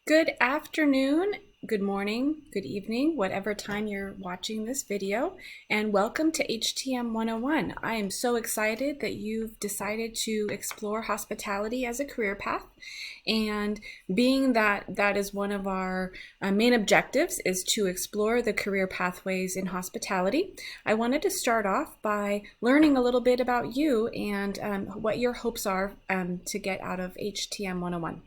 Good afternoon, good morning, good evening, whatever time you're watching this video, and welcome to HTM 101. I am so excited that you've decided to explore hospitality as a career path, and being that that is one of our main objectives is to explore the career pathways in hospitality. I wanted to start off by learning a little bit about you and what your hopes are to get out of HTM 101.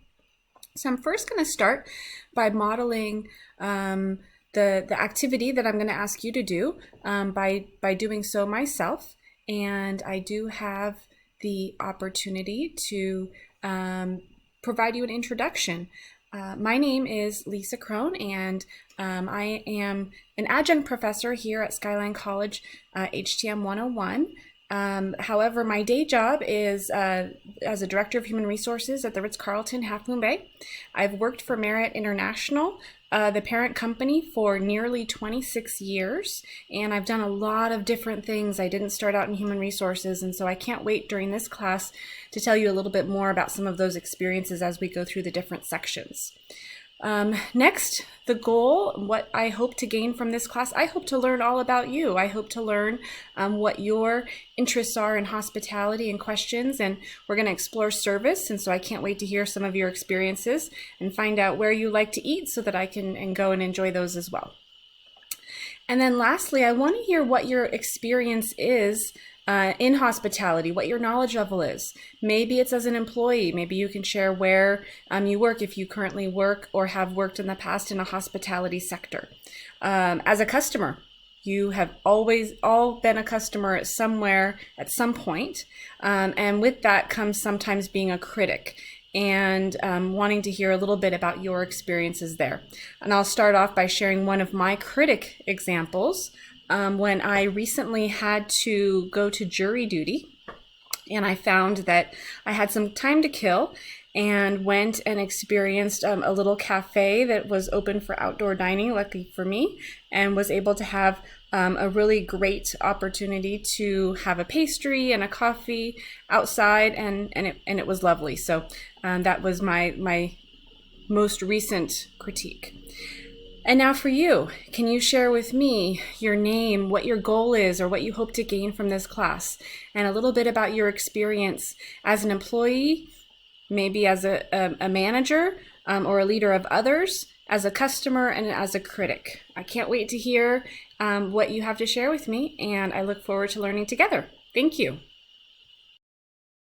So I'm first going to start by modeling the activity that I'm going to ask you to do by doing so myself. And I do have the opportunity to provide you an introduction. My name is Lisa Crone, and I am an adjunct professor here at Skyline College HTM 101. However, my day job is as a director of human resources at the Ritz-Carlton Half Moon Bay. I've worked for Marriott International, the parent company, for nearly 26 years, and I've done a lot of different things. I didn't start out in human resources, and so I can't wait during this class to tell you a little bit more about some of those experiences as we go through the different sections. Next, the goal, what I hope to gain from this class, I hope to learn all about you. I hope to learn what your interests are in hospitality and questions, and we're going to explore service, and so I can't wait to hear some of your experiences and find out where you like to eat so that I can go and enjoy those as well. And then lastly, I want to hear what your experience is in hospitality, what your knowledge level is. Maybe it's as an employee. Maybe you can share where you work, if you currently work or have worked in the past in a hospitality sector. As a customer, you have always all been a customer somewhere at some point, and with that comes sometimes being a critic and wanting to hear a little bit about your experiences there. And I'll start off by sharing one of my critic examples. When I recently had to go to jury duty, and I found that I had some time to kill and went and experienced a little cafe that was open for outdoor dining, lucky for me, and was able to have a really great opportunity to have a pastry and a coffee outside, and it was lovely. So that was my most recent critique. And now for you, can you share with me your name, what your goal is, or what you hope to gain from this class, and a little bit about your experience as an employee, maybe as a manager or a leader of others, as a customer, and as a critic. I can't wait to hear what you have to share with me, and I look forward to learning together. Thank you.